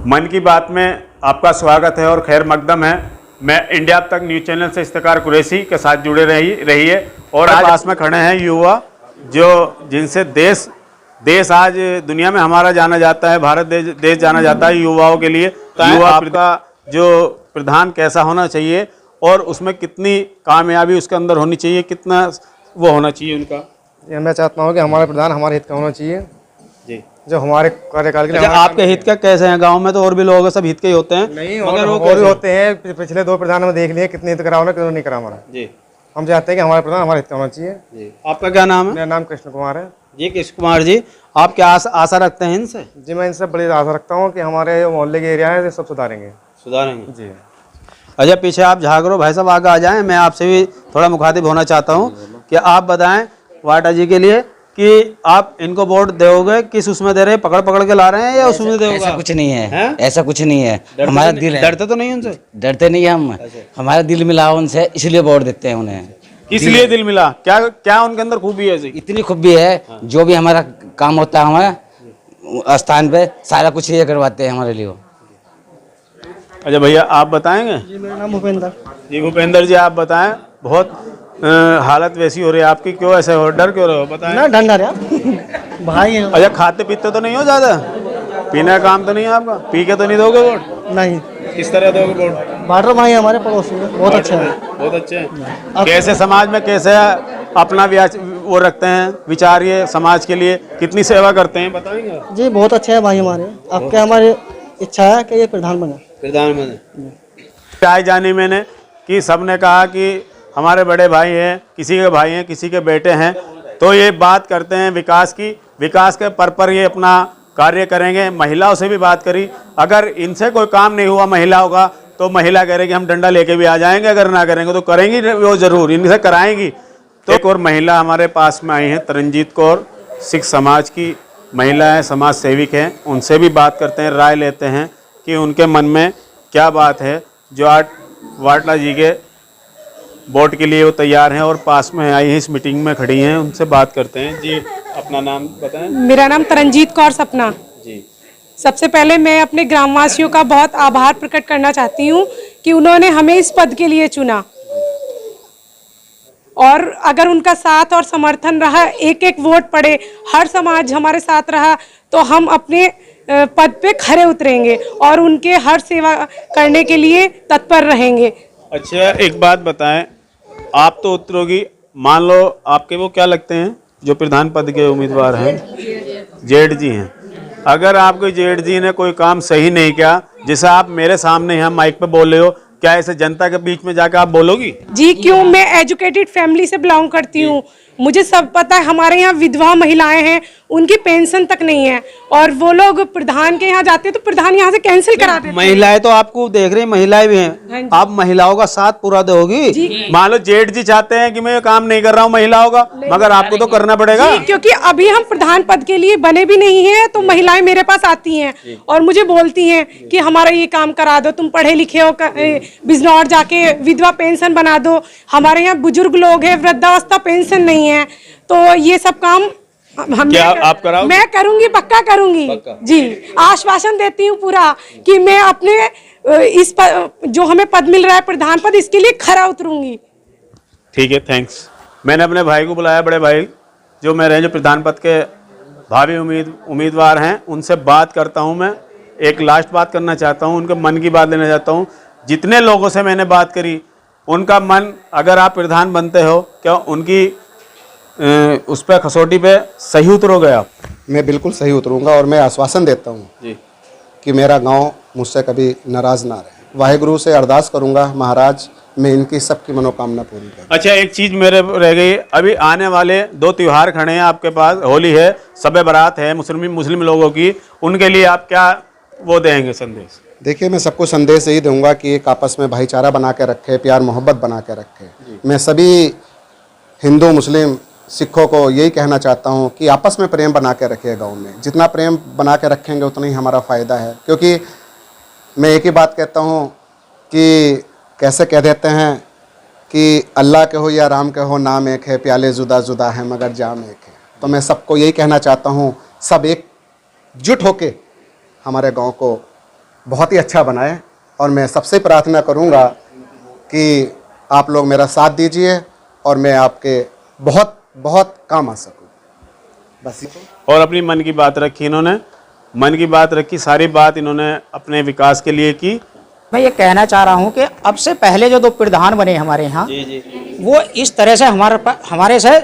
मन की बात में आपका स्वागत है और खैर मकदम है। मैं इंडिया अब तक न्यूज़ चैनल से इफ्तिखार कुरैशी के साथ जुड़े रहिए और आज पास में खड़े हैं युवा जो जिनसे देश आज दुनिया में हमारा जाना जाता है, भारत देश जाना जाता है युवाओं के लिए। युवा आपका जो प्रधान कैसा होना चाहिए और उसमें कितनी कामयाबी उसके अंदर होनी चाहिए, कितना वो होना चाहिए उनका? ये मैं चाहता हूँ कि हमारा प्रधान हमारे हित का होना चाहिए जी, जो हमारे कार्यकाल के लिए। अच्छा, आपके हित का कैसे हैं? गांव में तो और भी लोग हैं, सब हित के ही होते हैं। नहीं, मगर वो भी होते हैं। पिछले 2 प्रधान में देख लिए कितने हित करा होना, कितने नहीं करा हमारा। जी, हम चाहते हैं कि हमारा प्रधान हमारे हित का होना चाहिए। जी। आपका क्या नाम है? मेरा नाम कृष्ण कुमार है जी। कृष्ण कुमार जी, आप क्या आशा रखते हैं इनसे? जी। मैं इनसे बड़ी आशा रखता हूँ कि हमारे मोहल्ले के एरिया है सब सुधारेंगे सुधारेंगे जी। अच्छा, पीछे आप झागरो भाई साहब आगे आ जाएं, मैं आपसे भी थोड़ा मुखातिब होना चाहता हूँ कि आप बताएं वाटा जी के लिए कि आप इनको वोट दोगे, किस उसमें दे रहे हैं? पकड़ के ला रहे हैं या उसमें दोगे? ऐसा कुछ नहीं है, ऐसा कुछ नहीं है। हमारा दिल है। डरते तो नहीं उनसे? डरते नहीं है हम। हमारा दिल मिला उनसे, इसलिए वोट देते हैं उन्हें। किस लिए दिल मिला? क्या उनके अंदर खूबी है ऐसी? इतनी खूबी है, जो भी हमारा काम होता है हमारा स्थान पे सारा कुछ ये करवाते हैं हमारे लिए। अच्छा भैया, आप बताएंगे? जी, मेरा नाम भूपेंद्र। जी भूपेंद्र जी, आप बताएं। बहुत हालत वैसी हो रही है आपकी, क्यों ऐसे हो, डर क्यों रहे हो, बताएं? ना डर यार भाई है। अच्छा, खाते पीते तो नहीं हो ज़्यादा? पीने का काम तो नहीं है आपका? पी के तो नहीं दोगे वोट? नहीं, किस तरह दोगे वोट? बार्डर भाई हमारे पड़ोसी में बहुत अच्छे हैं। बहुत अच्छे हैं। कैसे समाज में कैसे अपना वो रखते हैं विचार, ये समाज के लिए कितनी सेवा करते हैं, बताएंगे? जी, बहुत अच्छे है भाई हमारे। आपके हमारी इच्छा है कि ये प्रधान बने। प्रधानमंत्री आए जाने मैंने कि सबने कहा कि हमारे बड़े भाई हैं, किसी के भाई हैं, किसी के बेटे हैं, तो ये बात करते हैं विकास की, विकास के पर ये अपना कार्य करेंगे। महिलाओं से भी बात करी, अगर इनसे कोई काम नहीं हुआ महिलाओं का तो महिला कह रही कि हम डंडा लेके भी आ जाएंगे, अगर ना करेंगे तो करेंगी वो ज़रूर, इनसे कराएंगी। तो एक और महिला हमारे पास में आई हैं, तरनजीत कौर, सिख समाज की महिला है, समाज सेविक हैं। उनसे भी बात करते हैं, राय लेते हैं कि उनके मन में क्या बात है जो आज वाटला जी के वोट के लिए वो तैयार हैं और पास में आई हैं, इस मीटिंग में खड़ी हैं। उनसे बात करते हैं। जी, अपना नाम बताएं। मेरा नाम तरनजीत कौर सपना। जी, सबसे पहले मैं अपने ग्रामवासियों का बहुत आभार प्रकट करना चाहती हूँ कि उन्होंने हमें इस पद के लिए चुना, और अगर उनका साथ और समर्थन रहा, एक एक वोट पड़े, हर समाज हमारे साथ रहा, तो हम अपने पद पे खरे उतरेंगे और उनके हर सेवा करने के लिए तत्पर रहेंगे। अच्छा, एक बात बताएं, आप तो उतरोगी, मान लो आपके वो क्या लगते हैं जो प्रधान पद के उम्मीदवार हैं? जेठ जी हैं। अगर आपके जेठ जी ने कोई काम सही नहीं किया, जैसे आप मेरे सामने यहाँ माइक पे बोल रहे हो, क्या ऐसे जनता के बीच में जाकर आप बोलोगी? जी, क्यों? मैं एजुकेटेड फैमिली से बिलोंग करती हूँ, मुझे सब पता है। हमारे यहाँ विधवा महिलाएं हैं, उनकी पेंशन तक नहीं है, और वो लोग प्रधान के यहाँ जाते हैं तो प्रधान यहाँ से कैंसिल करा देते हैं। महिलाएं तो आपको देख रही, महिलाएं भी हैं, आप महिलाओं का साथ पूरा दोगी? मान लो जेठ जी चाहते हैं कि मैं ये काम नहीं कर रहा हूँ महिलाओं का, मगर आपको तो करना पड़ेगा। क्योंकि अभी हम प्रधान पद के लिए बने भी नहीं हैं, तो महिलाएं मेरे पास आती हैं और मुझे बोलती हैं कि हमारा ये काम करा दो, तुम पढ़े लिखे हो, बिजनौर जाके विधवा पेंशन बना दो। हमारे यहाँ बुजुर्ग लोग हैं, वृद्धावस्था पेंशन नहीं है, तो ये सब काम आप कराओ? मैं करूंगी, पक्का करूंगी। जी, आश्वासन देती हूँ पूरा कि मैं अपने जो हमें पद मिल रहा है प्रधान पद, इसके लिए खरा उतरूंगी। ठीक है, थैंक्स। मैंने अपने भाई को बुलाया, बड़े भाई जो मेरे जो प्रधान पद के भावी उम्मीदवार हैं, उनसे बात करता हूं। मैं एक लास्ट बात करना चाहता हूं, उनके मन की बात लेना चाहता हूं। जितने लोगों से मैंने बात करी, उनका मन, अगर आप प्रधान बनते हो, क्या उनकी उस पर कसौटी पे सही उतरोगे आप? मैं बिल्कुल सही उतरूंगा और मैं आश्वासन देता हूं जी कि मेरा गांव मुझसे कभी नाराज ना रहे। वाहेगुरु से अरदास करूंगा, महाराज मैं इनकी सबकी मनोकामना पूरी करूं। अच्छा, एक चीज़ मेरे रह गई, अभी आने वाले 2 त्यौहार खड़े हैं आपके पास, होली है, शब बारात है मुस्लिम लोगों की, उनके लिए आप क्या वो देंगे संदेश? देखिए, मैं सबको संदेश यही दूंगा कि एक आपस में भाईचारा बना के रखे, प्यार मोहब्बत बना के रखे। मैं सभी हिंदू मुस्लिम सिखों को यही कहना चाहता हूं कि आपस में प्रेम बना के रखिए। गांव में जितना प्रेम बना के रखेंगे उतना ही हमारा फ़ायदा है, क्योंकि मैं एक ही बात कहता हूं कि कैसे कह देते हैं कि अल्लाह के हो या राम के हो, नाम एक है, प्याले जुदा जुदा है मगर जाम एक है। तो मैं सबको यही कहना चाहता हूं, सब एकजुट होके हमारे गांव को बहुत ही अच्छा बनाए। और मैं सबसे प्रार्थना करूँगा कि आप लोग मेरा साथ दीजिए और मैं आपके बहुत बहुत काम आ सकूँ। बस। और अपनी मन की बात रखी इन्होंने, मन की बात रखी, सारी बात इन्होंने अपने विकास के लिए की। मैं ये कहना चाह रहा हूँ कि अब से पहले जो 2 प्रधान बने हमारे यहाँ, वो इस तरह से हमारे से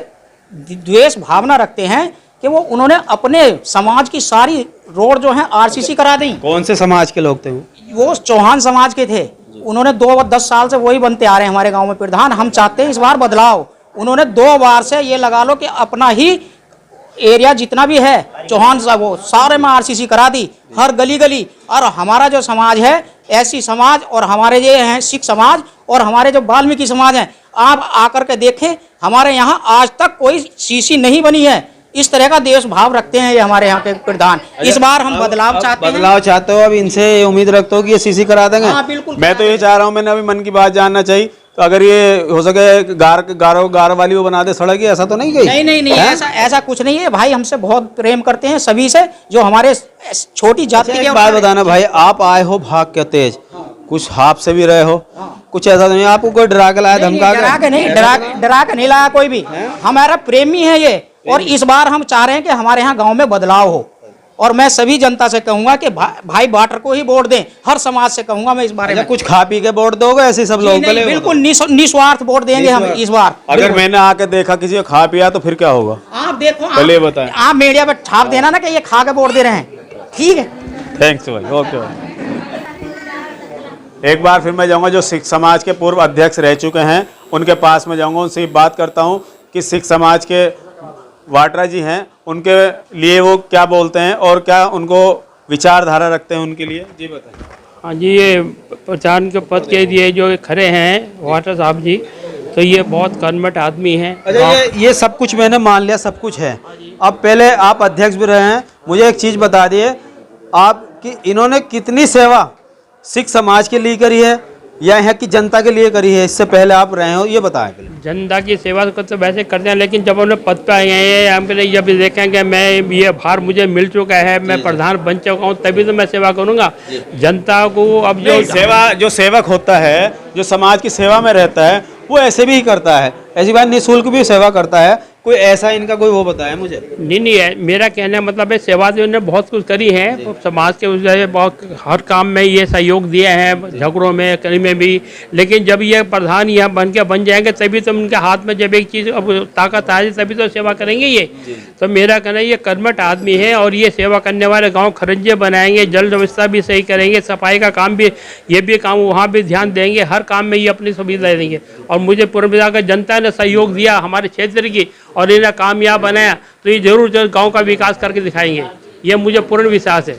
द्वेष भावना रखते हैं कि वो उन्होंने अपने समाज की सारी रोड जो है आरसीसी करा दी। कौन से समाज के लोग थे वो चौहान समाज के थे। उन्होंने 10 साल से वही बनते आ रहे हैं हमारे गांव में प्रधान। हम चाहते हैं इस बार बदलाव। उन्होंने 2 बार से ये लगा लो कि अपना ही एरिया जितना भी है चौहान साहब वो सारे में आरसीसी करा दी, हर गली गली। और हमारा जो समाज है एससी समाज और हमारे ये हैं सिख समाज और हमारे जो वाल्मीकि समाज हैं, आप आकर के देखें हमारे यहाँ आज तक कोई सीसी नहीं बनी है। इस तरह का देश भाव रखते हैं ये हमारे यहाँ के प्रधान। इस बार हम बदलाव चाहते हैं। बदलाव चाहते हो, अब इनसे उम्मीद रखते हो कि ये सीसी करा देंगे? हाँ बिल्कुल। मैं तो ये चाह रहा हूँ, मैंने अभी मन की बात जानना चाहिए, तो अगर ये हो सके गार वाली वो बना दे सड़क की, ऐसा तो नहीं गई? नहीं ऐसा कुछ नहीं है भाई। हमसे बहुत प्रेम करते हैं सभी से, जो हमारे छोटी जाति एक बात बताना भाई, आप आए हो भाग के तेज, कुछ हाफ से भी रहे हो, कुछ ऐसा तो नहीं आपको कोई डरा के लाया, धमका के? डरा के नहीं लाया कोई भी। हमारा प्रेमी है ये। और इस बार हम चाह रहे हैं कि हमारे यहाँ गांव में बदलाव हो। और मैं सभी जनता से कहूंगा कि भाई वाटर को ही वोट दें। हर समाज से कहूंगा मैं इस बारे में। कुछ खा पी के वोट दोगे ऐसे सब लोग? बिल्कुल निस्वार्थ वोट देंगे हम इस बार। अगर मैंने आके देखा किसी को खा पिया तो फिर क्या होगा? आप देखो, पहले बताएं। आप मीडिया पे छाप देना ना कि ये खा के वोट दे रहे हैं। ठीक है, थैंक्स भाई, ओके भाई। एक बार फिर मैं जाऊंगा जो सिख समाज के पूर्व अध्यक्ष रह चुके हैं उनके पास में जाऊंगा, उनसे बात करता हूं कि सिख समाज के वाटरा जी हैं, उनके लिए वो क्या बोलते हैं और क्या उनको विचारधारा रखते हैं उनके लिए। जी बताएं। हाँ जी, ये प्रधान के पद के लिए जो खड़े हैं वाटर साहब जी, तो ये बहुत कर्मठ आदमी हैं। अच्छा, ये सब कुछ मैंने मान लिया, सब कुछ है। अब पहले आप अध्यक्ष भी रहे हैं, मुझे एक चीज़ बता दिए आप कि इन्होंने कितनी सेवा सिख समाज के लिए करी है या यहाँ की जनता के लिए करी है? इससे पहले आप रहे हो, ये बताएं। जनता की सेवा तो वैसे करते हैं, लेकिन जब उन्हें पद पे आए हैं हम कहीं जब देखेंगे मैं ये भार मुझे मिल चुका है, मैं प्रधान बन चुका हूँ, तभी तो मैं सेवा करूँगा जनता को। अब जो सेवक होता है, जो समाज की सेवा में रहता है, वो ऐसे भी करता है, ऐसी बात निःशुल्क भी सेवा करता है। कोई ऐसा इनका कोई वो बताया मुझे? नहीं है, मेरा कहने का मतलब है सेवा तो इन्होंने बहुत कुछ करी है समाज के उससे, बहुत हर काम में ये सहयोग दिए हैं, झगड़ों में कहीं में भी। लेकिन जब ये प्रधान यहाँ बन जाएंगे तभी तो उनके हाथ में जब एक चीज़ अब ताकत आ जाए तभी तो सेवा करेंगे ये। तो मेरा कहना ये कर्मठ आदमी है और ये सेवा करने वाले गाँव खरंजे बनाएंगे, जल व्यवस्था भी सही करेंगे, सफाई का काम भी, ये भी काम वहाँ भी ध्यान देंगे, हर काम में ये अपनी सुविधा देंगे। और मुझे पूर्ण का जनता ने सहयोग दिया हमारे क्षेत्र की और इन्हें कामयाब बनाया, तो ये जरूर गांव का विकास करके दिखाएंगे, ये मुझे पूर्ण विश्वास है।